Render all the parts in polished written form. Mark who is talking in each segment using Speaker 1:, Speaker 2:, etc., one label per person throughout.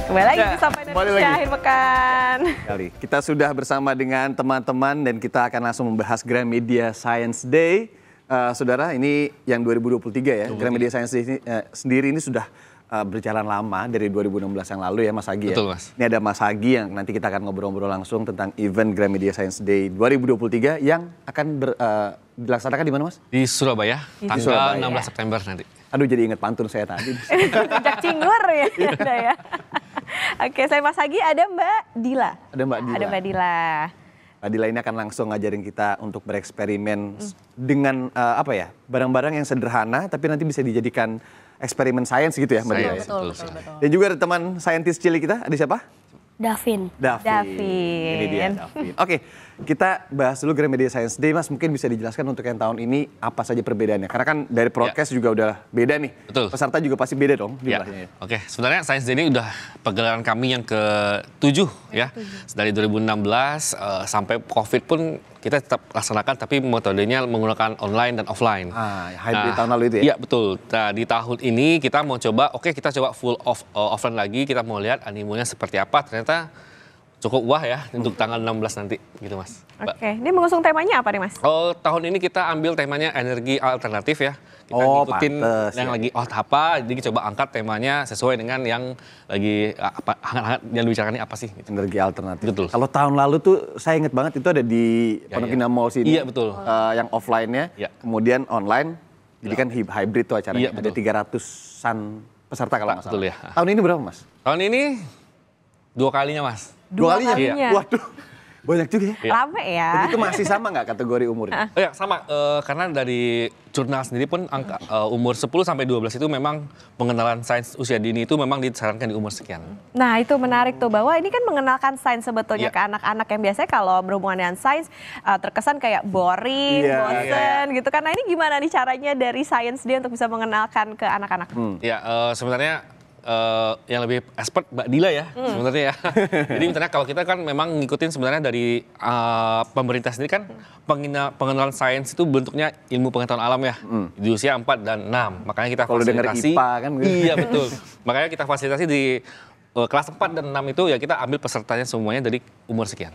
Speaker 1: Kembali lagi di Sapa Indonesia akhir pekan.
Speaker 2: Kita sudah bersama dengan teman-teman dan kita akan langsung membahas Gramedia Science Day. Saudara, ini yang 2023 ya. Gramedia Science Day sendiri ini sudah berjalan lama dari 2016 yang lalu ya Mas Agi ya.
Speaker 3: Betul, Mas.
Speaker 2: Ini ada Mas Agi yang nanti kita akan ngobrol-ngobrol langsung tentang event Gramedia Science Day 2023 yang akan dilaksanakan di mana Mas?
Speaker 3: Di Surabaya, tanggal
Speaker 2: Surabaya.
Speaker 3: 16 September nanti.
Speaker 2: Aduh jadi inget pantun saya tadi.
Speaker 1: Sejak Cingur ya. Udah ya. Oke, saya Mas Agi, ada Mbak Dila.
Speaker 2: Ada Mbak Dila.
Speaker 1: Ada Mbak Dila.
Speaker 2: Mbak Dila ini akan langsung ngajarin kita untuk bereksperimen dengan barang-barang yang sederhana tapi nanti bisa dijadikan eksperimen sains gitu ya Mbak Dila. Ya?
Speaker 1: Betul.
Speaker 2: Dan juga ada teman saintis cilik kita, ada siapa?
Speaker 4: Davin.
Speaker 2: Ini dia Davin. Oke, kita bahas dulu Gramedia Science Day Mas. Mungkin bisa dijelaskan untuk yang tahun ini apa saja perbedaannya. Karena kan dari broadcast juga udah beda nih.
Speaker 3: Betul.
Speaker 2: Peserta juga pasti beda dong
Speaker 3: Ya.
Speaker 2: jumlahnya.
Speaker 3: Oke, sebenarnya Science Day ini udah pegelaran kami yang ke-7 ya. Dari 2016 sampai Covid pun kita tetap laksanakan tapi metodenya menggunakan online dan offline.
Speaker 2: Hybrid tahun lalu itu ya?
Speaker 3: Iya, betul. Nah, di tahun ini kita mau coba, kita coba full offline lagi, kita mau lihat animonya seperti apa. Ternyata cukup wah ya untuk tanggal 16 nanti gitu Mas.
Speaker 1: Oke, ini mengusung temanya apa nih Mas?
Speaker 3: Tahun ini kita ambil temanya energi alternatif ya. Kita ngikutin
Speaker 2: pantes,
Speaker 3: yang
Speaker 2: ya.
Speaker 3: lagi apa, jadi coba angkat temanya sesuai dengan yang lagi hangat-hangat yang dibicarakan ini apa sih. Gitu.
Speaker 2: Energi alternatif.
Speaker 3: Betul.
Speaker 2: Kalau tahun lalu tuh saya inget banget itu ada di Pondok Indah Mall sini.
Speaker 3: Iya, betul.
Speaker 2: Yang offline-nya,
Speaker 3: Iya.
Speaker 2: kemudian online. Jadi kan hybrid tuh acaranya.
Speaker 3: Iya,
Speaker 2: Ada
Speaker 3: betul.
Speaker 2: 300-an peserta kalau nggak salah.
Speaker 3: Betul ya.
Speaker 2: Tahun ini berapa Mas?
Speaker 3: Tahun ini 2 kalinya Mas.
Speaker 2: Dua kalinya?
Speaker 1: kalinya.
Speaker 2: Waduh, banyak juga ya.
Speaker 3: Iya.
Speaker 1: Rame ya.
Speaker 2: Dan itu masih sama nggak kategori umurnya?
Speaker 3: Oh ya sama, karena dari jurnal sendiri pun angka umur 10 sampai 12 itu memang pengenalan sains usia dini itu memang disarankan di umur sekian.
Speaker 1: Nah itu menarik tuh bahwa ini kan mengenalkan sains sebetulnya
Speaker 3: Iya.
Speaker 1: ke anak-anak yang biasanya kalau berhubungan dengan sains terkesan kayak boring,
Speaker 2: Iya,
Speaker 1: bosen gitu kan. Nah ini gimana nih caranya dari Science Day untuk bisa mengenalkan ke anak-anak?
Speaker 3: Ya sebenarnya yang lebih expert Mbak Dila ya sebenarnya ya. Jadi misalnya kalau kita kan memang ngikutin sebenarnya dari pemerintah sendiri kan pengenalan sains itu bentuknya ilmu pengetahuan alam ya. Di usia 4 dan 6. Makanya kita
Speaker 2: Kalau dengar
Speaker 3: fasilitasi.
Speaker 2: IPA kan gitu.
Speaker 3: Iya betul. Makanya kita fasilitasi di kelas 4 dan 6 itu ya kita ambil pesertanya semuanya dari umur sekian.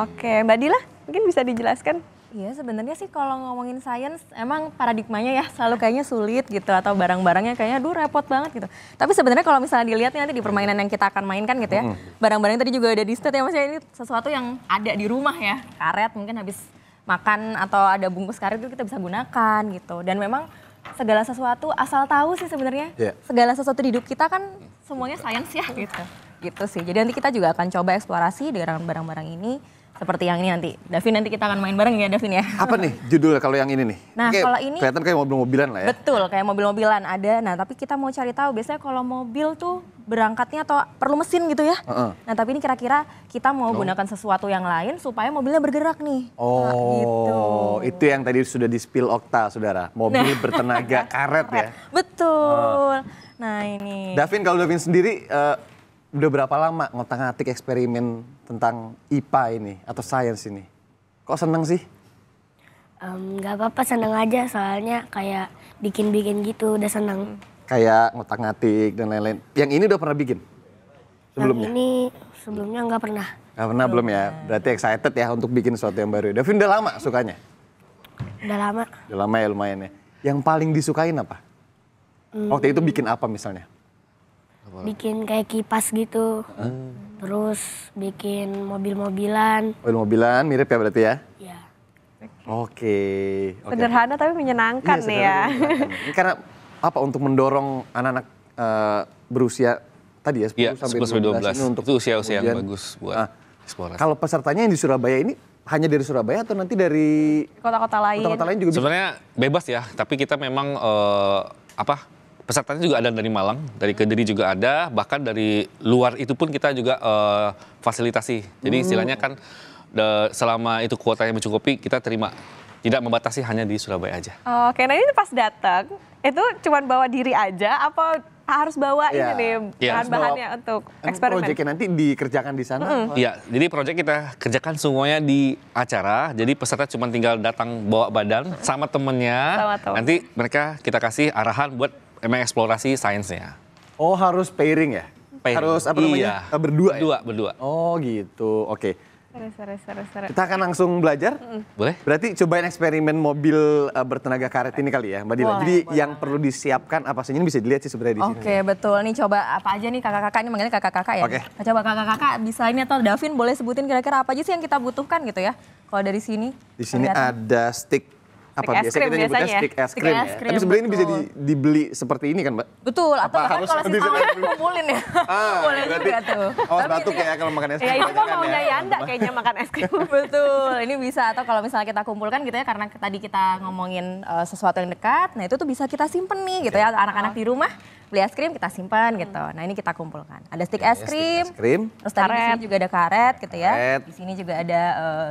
Speaker 1: Oke, Mbak Dila mungkin bisa dijelaskan?
Speaker 4: Iya sebenarnya sih kalau ngomongin sains emang paradigmanya ya selalu kayaknya sulit gitu atau barang-barangnya kayaknya repot banget gitu. Tapi sebenarnya kalau misalnya dilihat nanti di permainan yang kita akan mainkan gitu ya. Barang-barang tadi juga ada di state ya Mas ya, ini sesuatu yang ada di rumah ya. Karet mungkin habis makan atau ada bungkus karet itu kita bisa gunakan gitu. Dan memang segala sesuatu asal tahu sih sebenarnya.
Speaker 2: Iya.
Speaker 4: Segala sesuatu di hidup kita kan semuanya sains ya gitu. Gitu sih. Jadi nanti kita juga akan coba eksplorasi dengan barang-barang ini. Seperti yang ini nanti. Davin nanti kita akan main bareng ya Davin ya.
Speaker 2: Apa nih judulnya kalau yang ini nih?
Speaker 4: Nah,
Speaker 2: Kayak
Speaker 4: kalau ini-
Speaker 2: kelihatan kayak mobil-mobilan lah ya.
Speaker 4: Betul, kayak mobil-mobilan ada. Nah, tapi kita mau cari tahu biasanya kalau mobil tuh berangkatnya atau perlu mesin gitu ya. Nah, tapi ini kira-kira kita mau gunakan sesuatu yang lain supaya mobilnya bergerak nih. Nah, gitu.
Speaker 2: Itu yang tadi sudah di-spill Okta, saudara. Mobil bertenaga karet ya.
Speaker 4: Betul. Nah, ini.
Speaker 2: Davin, kalau Davin sendiri udah berapa lama ngotak-ngatik eksperimen tentang IPA ini atau sains ini? Kok seneng sih?
Speaker 5: Nggak apa-apa, seneng aja soalnya kayak bikin-bikin gitu udah seneng.
Speaker 2: Kayak ngotak-ngatik dan lain-lain. Yang ini udah pernah bikin? Sebelumnya?
Speaker 5: Yang ini sebelumnya nggak pernah.
Speaker 2: Nggak pernah belum ya? Berarti excited ya untuk bikin sesuatu yang baru. Davin udah lama sukanya?
Speaker 5: Udah lama.
Speaker 2: Udah lama ya lumayan ya. Yang paling disukain apa? Waktu itu bikin apa misalnya?
Speaker 5: Bikin kayak kipas gitu. Terus bikin mobil-mobilan.
Speaker 2: Mobil-mobilan mirip ya berarti ya?
Speaker 5: Ya.
Speaker 2: Oke.
Speaker 1: Sederhana tapi menyenangkan nih ya.
Speaker 2: Ini karena apa untuk mendorong anak-anak berusia tadi ya 10
Speaker 3: Iya,
Speaker 2: sampai
Speaker 3: 10 sampai 12.
Speaker 2: ini untuk
Speaker 3: Itu usia-usia yang
Speaker 2: kemudian,
Speaker 3: bagus buat eksplorasi.
Speaker 2: Kalau pesertanya yang di Surabaya ini hanya dari Surabaya atau nanti dari
Speaker 1: Kota-kota lain.
Speaker 2: kota-kota lain juga bisa?
Speaker 3: Sebenarnya bebas ya, tapi kita memang pesertanya juga ada dari Malang, dari Kediri juga ada, bahkan dari luar itu pun kita juga fasilitasi. Jadi istilahnya kan selama itu kuotanya mencukupi, kita terima. Tidak membatasi hanya di Surabaya aja.
Speaker 1: Oke, nah ini pas datang itu cuman bawa diri aja apa harus bawa
Speaker 2: Iya.
Speaker 1: ini nih
Speaker 3: Iya.
Speaker 1: bahan-bahannya untuk eksperimen?
Speaker 2: Proyeknya nanti dikerjakan di sana?
Speaker 3: Iya, jadi proyek kita kerjakan semuanya di acara. Jadi peserta cuma tinggal datang bawa badan sama temennya.
Speaker 1: Sama temen.
Speaker 3: Nanti mereka kita kasih arahan buat mengeksplorasi sainsnya.
Speaker 2: Oh harus pairing ya? Harus apa namanya? Berdua ya?
Speaker 3: Berdua.
Speaker 2: Oh gitu, oke.
Speaker 1: Seru.
Speaker 2: Kita akan langsung belajar.
Speaker 3: Boleh?
Speaker 2: Berarti cobain eksperimen mobil bertenaga karet ini kali ya, Mbak Dila.
Speaker 4: Boleh,
Speaker 2: Jadi yang perlu disiapkan apa sih? Ini bisa dilihat sih sebenarnya di sini.
Speaker 4: Oke, betul. Nih coba apa aja nih kakak-kakak, ini manggilnya kakak-kakak ya?
Speaker 2: Oke.
Speaker 4: Nah, coba kakak-kakak bisa ini atau Davin boleh sebutin kira-kira apa aja sih yang kita butuhkan gitu ya? Kalau dari sini.
Speaker 2: Di sini
Speaker 4: kelihatan.
Speaker 2: ada stick apa
Speaker 1: es
Speaker 2: biasa
Speaker 1: krim
Speaker 2: kita nyebutnya
Speaker 1: biasanya.
Speaker 2: stick es
Speaker 4: Stick
Speaker 2: krim
Speaker 4: es
Speaker 2: ya.
Speaker 4: krim,
Speaker 2: Tapi sebenarnya ini bisa
Speaker 4: betul.
Speaker 2: dibeli seperti ini kan, Mbak?
Speaker 4: Betul, atau
Speaker 2: Apa
Speaker 4: bahkan
Speaker 2: harus
Speaker 4: kalau
Speaker 2: di-
Speaker 4: sisanya kumpulin ya. Boleh
Speaker 2: berarti
Speaker 4: juga tuh.
Speaker 2: awas
Speaker 4: Tapi
Speaker 2: batuk
Speaker 4: ini-
Speaker 2: ya kalau makan es krim.
Speaker 1: Ya itu mah
Speaker 2: kebanyakan
Speaker 1: maunya
Speaker 2: ya.
Speaker 1: Yanda kayaknya makan es krim.
Speaker 4: Betul, ini bisa atau kalau misalnya kita kumpulkan gitu ya karena tadi kita ngomongin sesuatu yang dekat, nah itu tuh bisa kita simpen nih gitu ya anak-anak di rumah beli es krim kita simpan gitu. Nah ini kita kumpulkan. Ada stick es krim,
Speaker 2: Es krim.
Speaker 4: terus tadi di sini juga ada karet gitu ya.
Speaker 2: Karet.
Speaker 4: Di sini juga ada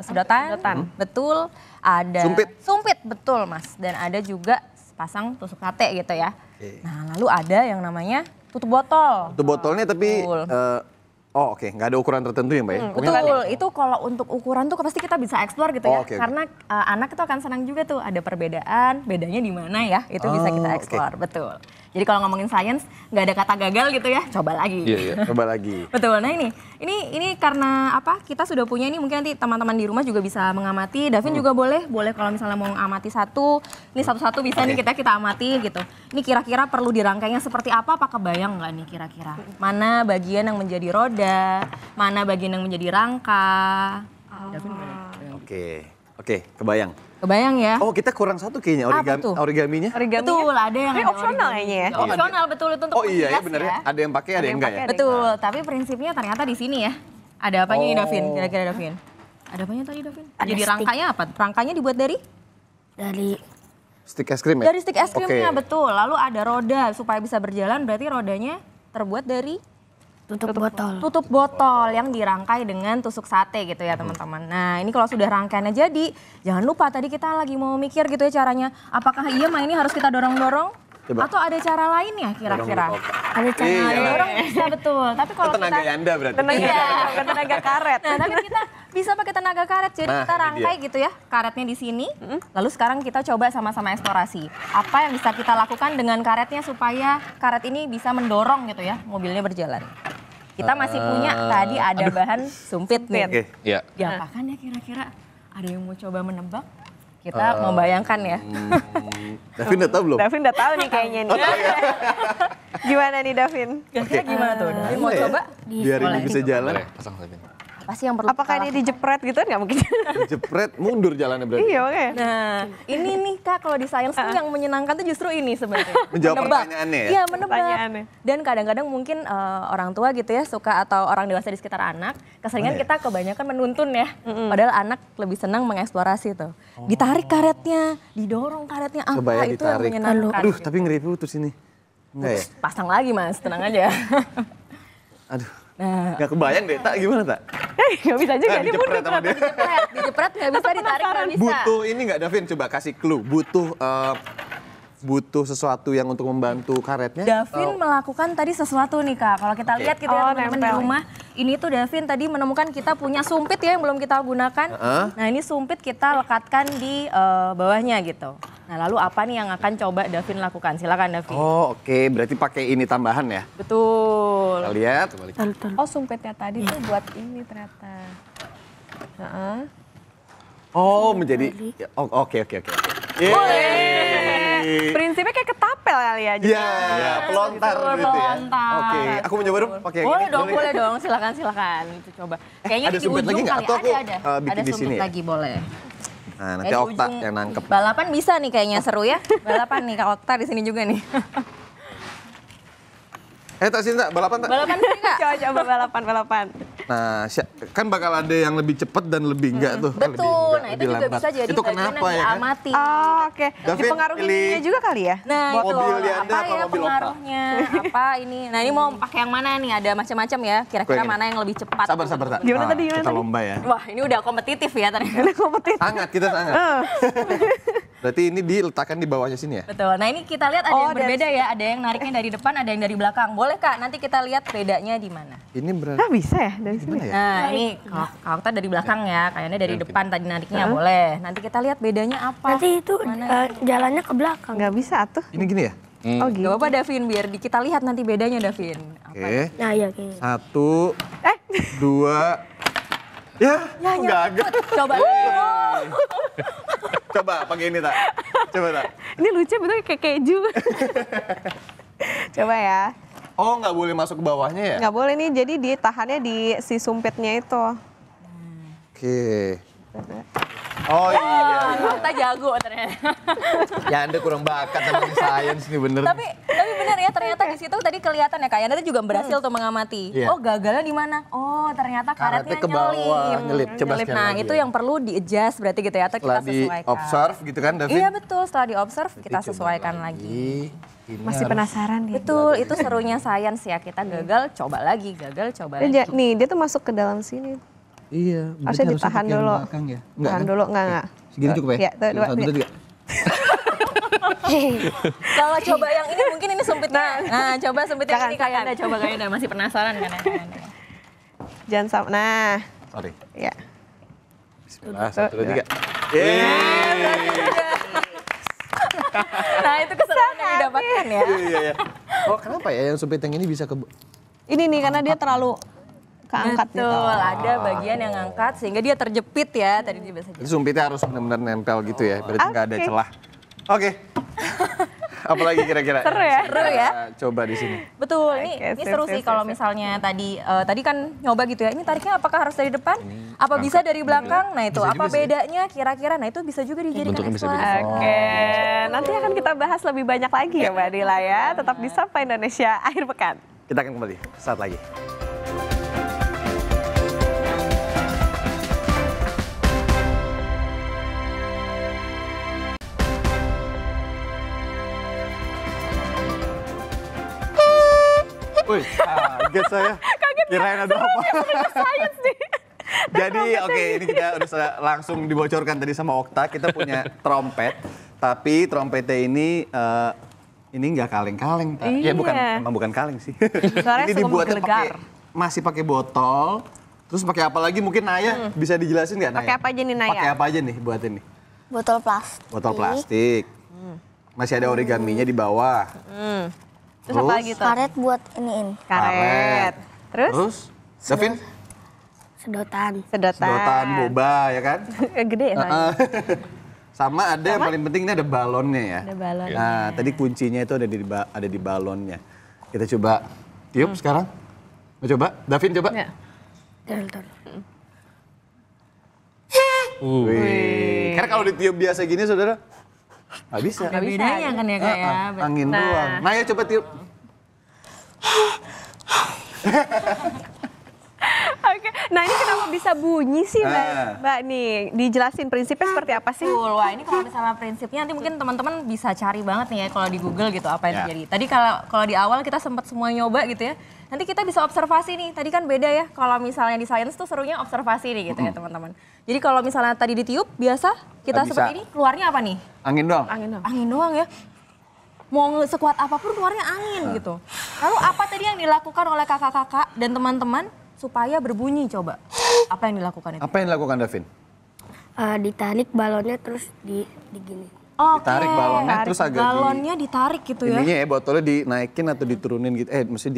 Speaker 4: sedotan, betul. Ada
Speaker 2: Sumpit.
Speaker 4: betul mas. Dan ada juga pasang tusuk sate gitu ya. Nah lalu ada yang namanya tutup botol.
Speaker 2: Itu botolnya tapi
Speaker 4: Betul.
Speaker 2: oh oke, nggak ada ukuran tertentu ya Mbak ya? Pokoknya-
Speaker 4: Betul, itu kalau untuk ukuran tuh pasti kita bisa explore gitu ya.
Speaker 2: Oh, oke.
Speaker 4: Karena anak itu akan senang juga tuh ada perbedaan, bedanya di mana ya, itu bisa kita
Speaker 2: oke.
Speaker 4: explore, betul. Jadi kalau ngomongin science nggak ada kata gagal gitu ya, coba lagi.
Speaker 3: Iya.
Speaker 2: Coba lagi.
Speaker 4: Betul. Nah ini karena apa? Kita sudah punya ini mungkin nanti teman-teman di rumah juga bisa mengamati. Davin juga boleh kalau misalnya mau amati satu. Ini satu-satu bisa nih kita amati gitu. Ini kira-kira perlu dirangkainya seperti apa kebayang nggak nih kira-kira? Mana bagian yang menjadi roda, mana bagian yang menjadi rangka. Davin boleh.
Speaker 2: Oke, kebayang.
Speaker 4: Kebayang ya?
Speaker 2: Oh kita kurang satu kayaknya
Speaker 4: Apa tuh?
Speaker 2: origaminya.
Speaker 4: Betul, ada yang
Speaker 1: Ini
Speaker 4: ada
Speaker 1: opsional
Speaker 4: origami.
Speaker 1: kayaknya ya?
Speaker 4: Ya, opsional betul itu untuk
Speaker 2: Oh iya ya
Speaker 4: menghias
Speaker 2: benar ya. Ada yang pakai, ada yang enggak ya.
Speaker 1: pakai.
Speaker 4: Betul, tapi prinsipnya ternyata di sini ya. Ada apanya nih Davin? Kira-kira Davin? Ada apanya tadi Davin?
Speaker 5: Ada
Speaker 4: Jadi
Speaker 5: stick.
Speaker 4: rangkanya apa? Rangkanya dibuat dari?
Speaker 5: Dari
Speaker 2: Stick es krim ya?
Speaker 4: Dari stick es krimnya,
Speaker 2: Oke.
Speaker 4: betul. Lalu ada roda supaya bisa berjalan berarti rodanya terbuat dari
Speaker 5: tutup botol.
Speaker 4: tutup botol yang dirangkai dengan tusuk sate gitu ya teman-teman. Nah ini kalau sudah rangkaiannya jadi, jangan lupa tadi kita lagi mau mikir gitu ya caranya. Apakah iya ini harus kita dorong-dorong?
Speaker 2: Coba.
Speaker 4: Atau ada cara lain ya kira-kira?
Speaker 5: Ada cara
Speaker 2: Iya.
Speaker 5: lain.
Speaker 4: Dorong bisa betul. Tapi kalau
Speaker 2: Tenaga
Speaker 4: kita
Speaker 2: Yanda berarti.
Speaker 1: Bukan tenaga karet.
Speaker 4: Nah, tapi kita bisa pakai tenaga karet. Jadi
Speaker 2: Nah,
Speaker 4: kita
Speaker 2: ini
Speaker 4: rangkai gitu ya, karetnya di sini. Lalu sekarang kita coba sama-sama eksplorasi. Apa yang bisa kita lakukan dengan karetnya supaya karet ini bisa mendorong gitu ya, mobilnya berjalan. Kita masih punya tadi ada bahan sumpit nih.
Speaker 2: Oke.
Speaker 3: Iya.
Speaker 4: Diapakan ya kira-kira? Ada yang mau coba menebak? Kita membayangkan ya.
Speaker 2: Davin udah tahu belum?
Speaker 1: Davin udah tahu nih kayaknya nih. Gimana nih Davin?
Speaker 4: Kira-kira gimana tuh? Davin mau
Speaker 2: Apa ya?
Speaker 4: coba?
Speaker 2: Biar ini bisa jalan.
Speaker 3: Boleh, pasang Davin.
Speaker 4: Apa sih yang perlu
Speaker 1: Apakah
Speaker 4: kita
Speaker 1: ini dijepret gitu nggak mungkin?
Speaker 2: Jepret mundur jalannya berarti.
Speaker 1: Iya makanya.
Speaker 4: Nah, ini nih Kak, kalau di sains tuh yang menyenangkan tuh justru ini sebenarnya.
Speaker 2: Menjawab
Speaker 4: Menebak.
Speaker 2: pertanyaannya ya?
Speaker 4: Iya, menebak.
Speaker 1: Pertanyaannya.
Speaker 4: Dan kadang-kadang mungkin orang tua gitu ya suka atau orang dewasa di sekitar anak, keseringan kita kebanyakan menuntun ya. Padahal anak lebih senang mengeksplorasi tuh. Ditarik karetnya, didorong karetnya, apa
Speaker 2: Coba ya
Speaker 4: itu yang
Speaker 2: ditarik.
Speaker 4: menyenangkan.
Speaker 2: Aduh,
Speaker 4: gitu.
Speaker 2: tapi ngeri putus ini. Enggak ya?
Speaker 4: Pasang lagi Mas, tenang aja.
Speaker 2: Aduh.
Speaker 4: Nah,
Speaker 2: Nggak kebayang deh, Tak gimana Tak?
Speaker 1: Nggak bisa juga. Ini
Speaker 2: dijepret
Speaker 1: mundur.
Speaker 2: sama dia.
Speaker 4: dijepret nggak bisa, ditarik nggak bisa.
Speaker 2: Butuh ini nggak Davin? Coba kasih clue. Butuh sesuatu yang untuk membantu karetnya?
Speaker 4: Davin melakukan tadi sesuatu nih Kak. Kalau kita lihat gitu ya
Speaker 1: Oh,
Speaker 4: teman-teman di
Speaker 1: nempel.
Speaker 4: rumah. Ini tuh Davin tadi menemukan kita punya sumpit ya yang belum kita gunakan. Nah ini sumpit kita lekatkan di bawahnya gitu. Nah lalu apa nih yang akan coba Davin lakukan? Silakan Davin.
Speaker 2: Oh oke, berarti pakai ini tambahan ya?
Speaker 4: Betul.
Speaker 2: Kita lihat.
Speaker 5: Tonton.
Speaker 1: Oh sumpitnya tadi tuh buat ini ternyata. Heeh.
Speaker 2: Oh menjadi, ya, oke. Yeay.
Speaker 1: Prinsipnya kayak ketapel kali ya.
Speaker 2: Iya, pelontar
Speaker 4: Betul,
Speaker 2: gitu ya.
Speaker 4: pelontar.
Speaker 2: Oke, aku mau nyoba dong pakai yang
Speaker 4: Boleh
Speaker 2: ini.
Speaker 4: dong, boleh dong. Silakan. Itu coba. Kayaknya
Speaker 2: ada
Speaker 4: di
Speaker 2: sumpit
Speaker 4: ujung
Speaker 2: lagi nggak?
Speaker 4: kali.
Speaker 2: Atau aku,
Speaker 4: ada.
Speaker 2: bikin
Speaker 4: Ada
Speaker 2: di
Speaker 4: sumpit
Speaker 2: sini ya?
Speaker 4: lagi boleh.
Speaker 2: Nah nanti
Speaker 4: Kayak di
Speaker 2: Okta
Speaker 4: ujung.
Speaker 2: yang nangkep.
Speaker 4: Balapan bisa nih kayaknya seru ya. Balapan nih Kak Okta di sini juga nih.
Speaker 2: Tak sini Tak, balapan Tak?
Speaker 4: Balapan sini Kak.
Speaker 1: Coba balapan.
Speaker 2: Nah, kan bakal ada yang lebih cepat dan lebih enggak tuh. Kan lebih
Speaker 4: Betul,
Speaker 2: enggak,
Speaker 4: nah itu
Speaker 2: lebih
Speaker 4: juga
Speaker 2: lambat.
Speaker 4: bisa jadi
Speaker 2: Itu
Speaker 4: bagian
Speaker 2: kenapa
Speaker 4: yang
Speaker 2: ya kan?
Speaker 4: diamati.
Speaker 1: Oh oke.
Speaker 2: Davin,
Speaker 1: Dipengaruhi
Speaker 2: pilih
Speaker 1: ininya juga kali ya?
Speaker 4: Nah itu
Speaker 2: mobil Yanda
Speaker 4: apa
Speaker 2: apa
Speaker 4: ya
Speaker 2: mobil Opa?
Speaker 4: pengaruhnya, apa ini. Nah ini mau pakai yang mana nih, ada macam-macam ya. Kira-kira
Speaker 2: Oke,
Speaker 4: mana yang lebih cepat.
Speaker 2: Sabar Tak.
Speaker 1: Gimana
Speaker 2: Nah,
Speaker 1: tadi, gimana
Speaker 2: Kita
Speaker 1: tadi?
Speaker 2: lomba ya.
Speaker 4: Wah ini udah kompetitif ya ternyata.
Speaker 1: Ini kompetitif.
Speaker 2: Sangat, kita sangat. Berarti ini diletakkan di bawahnya sini ya?
Speaker 4: Betul, nah ini kita lihat ada
Speaker 1: Oh,
Speaker 4: yang berbeda ya. Ada yang nariknya dari depan, ada yang dari belakang. Boleh Kak, nanti kita lihat bedanya di mana.
Speaker 2: Ini berarti
Speaker 1: Ah bisa ya dari sini?
Speaker 2: gimana ya?
Speaker 4: Nah ini kalau kita dari belakang ya, kayaknya dari depan tadi nariknya boleh. Nanti kita lihat bedanya apa.
Speaker 5: Nanti itu jalannya ke belakang.
Speaker 1: Nggak bisa tuh.
Speaker 2: Ini gini ya?
Speaker 1: Oh
Speaker 4: Gak
Speaker 1: gitu.
Speaker 4: apa-apa Davin, biar kita lihat nanti bedanya Davin.
Speaker 2: Oke.
Speaker 5: Nah iya kayak.
Speaker 2: 1, 2. Ya, nggak agak.
Speaker 4: Coba.
Speaker 2: Coba pakai ini tak. Coba tak.
Speaker 1: Ini lucu betul kayak keju. Coba ya.
Speaker 2: Oh, nggak boleh masuk ke bawahnya ya?
Speaker 1: Nggak boleh nih, jadi ditahannya di si sumpitnya itu.
Speaker 2: Oke. Oh iya.
Speaker 4: Kita jago ternyata.
Speaker 2: Ya Anda kurang bakat sama sains nih bener.
Speaker 4: tapi benar ya, ternyata di situ tadi kelihatan ya Kak Yana tuh juga berhasil tuh mengamati.
Speaker 2: Iya.
Speaker 4: Oh gagalnya di mana? Oh ternyata
Speaker 2: Karetnya
Speaker 4: karetnya
Speaker 2: ke bawah, nyelip. Coba sekali
Speaker 4: Nah
Speaker 2: lagi
Speaker 4: itu
Speaker 2: ya.
Speaker 4: yang perlu di-adjust berarti gitu ya, atau
Speaker 2: Setelah
Speaker 4: kita
Speaker 2: di
Speaker 4: sesuaikan.
Speaker 2: observe gitu kan David?
Speaker 4: Iya betul, setelah di-observe kita
Speaker 2: Berarti coba
Speaker 4: sesuaikan lagi.
Speaker 2: Ini
Speaker 1: Masih
Speaker 2: harus-
Speaker 1: penasaran dia.
Speaker 4: Betul, itu serunya sains ya, kita gagal coba lagi, gagal coba
Speaker 1: Dia
Speaker 4: lagi.
Speaker 1: nih, dia tuh masuk ke dalam sini.
Speaker 2: Iya.
Speaker 1: Harusnya ditahan dulu.
Speaker 2: Ya?
Speaker 1: Tahan dulu, enggak.
Speaker 2: Segini cukup ya?
Speaker 1: Iya, tuh, dua,
Speaker 2: 1, 2, 3.
Speaker 4: Kalau coba yang ini mungkin ini sumpitnya. Nah, coba sumpitnya
Speaker 1: Jangan,
Speaker 4: ini Kak
Speaker 1: jangan.
Speaker 4: Yanda, coba Kak Yanda, masih penasaran kan ya?
Speaker 1: Jangan sama. Nah,
Speaker 2: Sorry.
Speaker 1: ya.
Speaker 2: Bismillah, 1, 2, 3.
Speaker 4: Nah, itu keseruan yang didapatkan ya.
Speaker 2: Iya, iya. Oh, kenapa ya yang sumpit yang ini bisa ke...
Speaker 1: Ini nih karena dia terlalu keangkat gitu.
Speaker 4: Betul, ada bagian yang ngangkat sehingga dia terjepit ya, tadi dia bisa
Speaker 2: Jadi sumpitnya harus benar-benar nempel gitu ya, berarti nggak ada
Speaker 1: Oke.
Speaker 2: celah. Oke. Apalagi kira-kira?
Speaker 1: Seru ya?
Speaker 4: Seru ya?
Speaker 2: Coba di sini.
Speaker 4: Betul, ini
Speaker 1: Oke,
Speaker 4: seru
Speaker 1: sip,
Speaker 4: sih
Speaker 1: sip,
Speaker 4: kalau
Speaker 1: sip.
Speaker 4: misalnya tadi kan nyoba gitu ya. Ini tariknya apakah harus dari depan? Apa bisa dari belakang? Nah itu
Speaker 2: Bisa
Speaker 4: apa
Speaker 2: juga sih.
Speaker 4: bedanya kira-kira? Nah itu bisa juga dijadikan
Speaker 3: Bentuknya bisa
Speaker 4: eksplorasi.
Speaker 3: beda.
Speaker 1: Oke, nanti akan kita bahas lebih banyak lagi ya Mbak Dila ya. Tetap di Sapa Indonesia akhir pekan.
Speaker 2: Kita akan kembali saat lagi. Wih, kaget saya. Kirain ada apa.
Speaker 1: Sains nih.
Speaker 2: Jadi oke, ini kita udah langsung dibocorkan tadi sama Okta. Kita punya trompet, tapi trompetnya ini nggak kaleng-kaleng. Tak. Ya bukan,
Speaker 1: Iya.
Speaker 2: emang bukan kaleng sih.
Speaker 1: Suaranya
Speaker 2: ini
Speaker 1: sungguh
Speaker 2: dibuatnya
Speaker 1: menggelegar.
Speaker 2: masih pakai botol. Terus pakai apa lagi? Mungkin Naya bisa dijelasin nggak Naya?
Speaker 1: Pakai apa aja nih, Naya?
Speaker 2: Pakai apa aja nih buat ini?
Speaker 5: Botol plastik.
Speaker 2: Botol plastik. Masih ada origaminya di bawah.
Speaker 1: Terus apa lagi tuh?
Speaker 5: Karet buat iniin.
Speaker 1: Karet. Terus?
Speaker 2: Terus? Davin?
Speaker 5: Sedotan.
Speaker 1: Sedotan.
Speaker 2: Sedotan boba ya kan?
Speaker 1: Gede ya soalnya.
Speaker 2: Sama ada yang paling penting ini ada balonnya ya.
Speaker 1: Ada balon.
Speaker 2: Nah, tadi kuncinya itu ada di balonnya. Kita coba tiup sekarang. Mau coba? Davin coba.
Speaker 1: Ya.
Speaker 5: Bentar.
Speaker 2: Wih. Karena kalau ditiup biasa gini saudara, nggak bisa.
Speaker 4: Ada bedanya kan ya Kak ya?
Speaker 2: Angin doang. Nah ya coba tiup.
Speaker 1: Oke. Nah ini kenapa bisa bunyi sih Mbak?
Speaker 2: Ah.
Speaker 1: Mbak nih, dijelasin prinsipnya seperti apa sih?
Speaker 4: Betul, wah ini kalau misalnya prinsipnya nanti mungkin teman-teman bisa cari banget nih ya kalau di Google gitu apa yang
Speaker 2: Ya.
Speaker 4: terjadi. Tadi kalau di awal kita sempat semua nyoba gitu ya. Nanti kita bisa observasi nih. Tadi kan beda ya kalau misalnya di sains tuh serunya observasi nih gitu ya teman-teman. Jadi kalau misalnya tadi ditiup biasa kita
Speaker 2: Nggak bisa.
Speaker 4: seperti ini keluarnya apa nih?
Speaker 2: Angin doang.
Speaker 1: Angin dong.
Speaker 4: Angin doang ya. Mau sekuat apapun keluarnya angin gitu. Lalu apa tadi yang dilakukan oleh kakak-kakak dan teman-teman supaya berbunyi coba? Apa yang dilakukan itu?
Speaker 2: Apa yang dilakukan Davin?
Speaker 5: Ditarik balonnya terus digini.
Speaker 4: Oke.
Speaker 2: Ditarik balonnya terus agak
Speaker 4: balonnya ditarik gitu ya.
Speaker 2: ininya ya botolnya dinaikin atau diturunin gitu. Mesti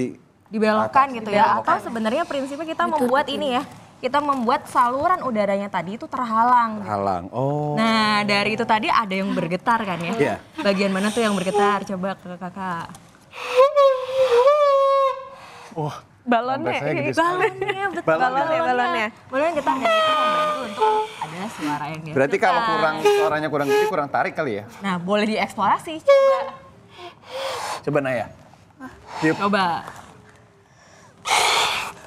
Speaker 4: Dibelokkan gitu ya. Atau sebenarnya prinsipnya kita membuat ini ya. Kita membuat saluran udaranya tadi itu terhalang.
Speaker 2: halang. Oh.
Speaker 4: Nah, dari itu tadi ada yang bergetar kan ya.
Speaker 2: Iya.
Speaker 4: Bagian mana tuh yang bergetar? Coba ke kakak.
Speaker 2: Wah.
Speaker 1: Balonnya.
Speaker 2: Sampai saya gede sekali.
Speaker 4: Balonnya, betul.
Speaker 1: Balonnya.
Speaker 4: Balonnya getar dan itu membantu untuk ada suara yang dia
Speaker 2: Berarti kalau
Speaker 4: suka.
Speaker 2: suaranya kurang gede kurang tarik kali ya?
Speaker 4: Nah, boleh dieksplorasi. Coba.
Speaker 2: Coba Naya. Tiup.
Speaker 4: Coba.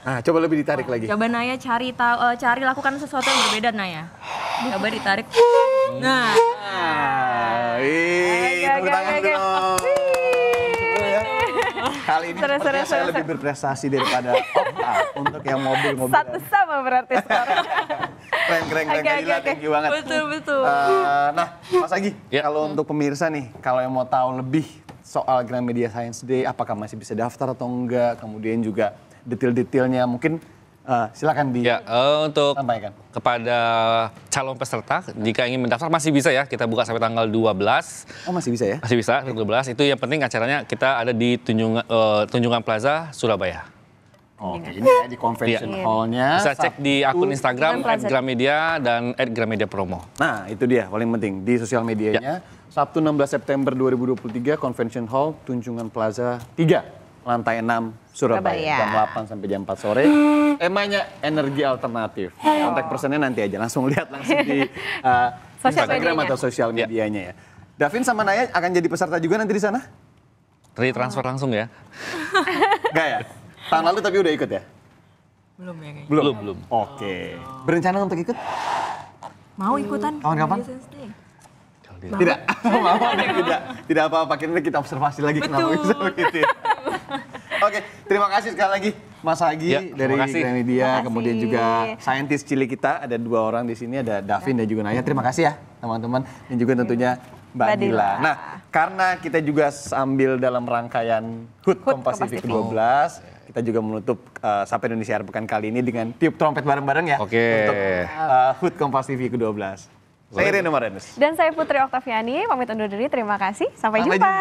Speaker 2: Nah, coba lebih ditarik lagi.
Speaker 4: Coba Naya cari lakukan sesuatu yang berbeda Naya. Coba ditarik. Nah,
Speaker 2: Tepuk tangan
Speaker 1: oke.
Speaker 2: dong. Seru ya. Kali ini
Speaker 1: Seru,
Speaker 2: sepertinya
Speaker 1: seru,
Speaker 2: saya
Speaker 1: seru,
Speaker 2: lebih berprestasi daripada Okta untuk yang mobil-mobil.
Speaker 1: Satu sama berarti sekarang.
Speaker 2: Keren,
Speaker 1: Oke,
Speaker 2: Kak Dila,
Speaker 1: oke,
Speaker 2: thank you banget.
Speaker 4: betul.
Speaker 2: Nah, Mas Agi,
Speaker 3: Ya.
Speaker 2: kalau untuk pemirsa nih, kalau yang mau tahu lebih soal Gramedia Science Day, apakah masih bisa daftar atau enggak, kemudian juga detail-detailnya mungkin Silakan
Speaker 3: Ya, untuk
Speaker 2: disampaikan.
Speaker 3: kepada calon peserta, jika ingin mendaftar masih bisa ya, kita buka sampai tanggal 12.
Speaker 2: Oh masih bisa ya?
Speaker 3: Masih bisa, 12. Itu yang penting acaranya kita ada di Tunjungan Plaza, Surabaya.
Speaker 2: Oke, ini ya di convention hall-nya.
Speaker 3: Bisa cek di akun Instagram
Speaker 1: Plaza.
Speaker 3: @gramedia dan @gramedia_promo.
Speaker 2: Nah, itu dia paling penting di sosial medianya. Sabtu 16 September 2023, Convention Hall, Tunjungan Plaza 3, lantai 6, Surabaya.
Speaker 1: Surabaya.
Speaker 2: Jam 8 sampai jam 4 sore. Temanya energi alternatif. Kontak personnya nanti aja, langsung lihat langsung di
Speaker 1: Sosial
Speaker 2: Instagram
Speaker 1: medianya.
Speaker 2: atau sosial medianya ya. Davin sama Naya akan jadi peserta juga nanti di sana?
Speaker 3: Transfer langsung ya?
Speaker 2: Enggak ya? Tahun lalu tapi udah ikut ya?
Speaker 4: Belum ya kayaknya.
Speaker 3: Belum.
Speaker 2: Oke. Berencana untuk ikut?
Speaker 4: Mau ikutan?
Speaker 2: Kapan-kapan? Tidak, tidak apa-apa. Kita observasi lagi kenapa bisa begitu. Oke, terima kasih sekali lagi Mas Hagi
Speaker 3: Ya,
Speaker 2: dari
Speaker 3: terima kasih.
Speaker 2: Gramedia,
Speaker 1: Terima
Speaker 2: kemudian
Speaker 1: kasih.
Speaker 2: juga saintis cilik kita ada 2 orang di sini, ada Davin dan juga Naya. Terima kasih ya teman-teman dan juga tentunya Mbak
Speaker 1: Mbak
Speaker 2: Dila.
Speaker 1: Dila.
Speaker 2: Nah, karena kita juga sambil dalam rangkaian HUT Kompas TV ke-12, kita juga menutup Sapa Indonesia Akhir Pekan kali ini dengan tiup trompet bareng-bareng ya.
Speaker 3: Oke.
Speaker 2: Untuk HUT Kompas TV ke-12. Saya Reno Marenus.
Speaker 1: Dan saya Putri Oktaviani, pamit undur diri. Terima kasih. Sampai jumpa.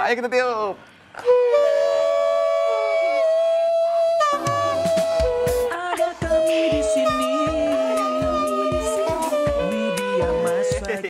Speaker 2: Ayo kita tiup.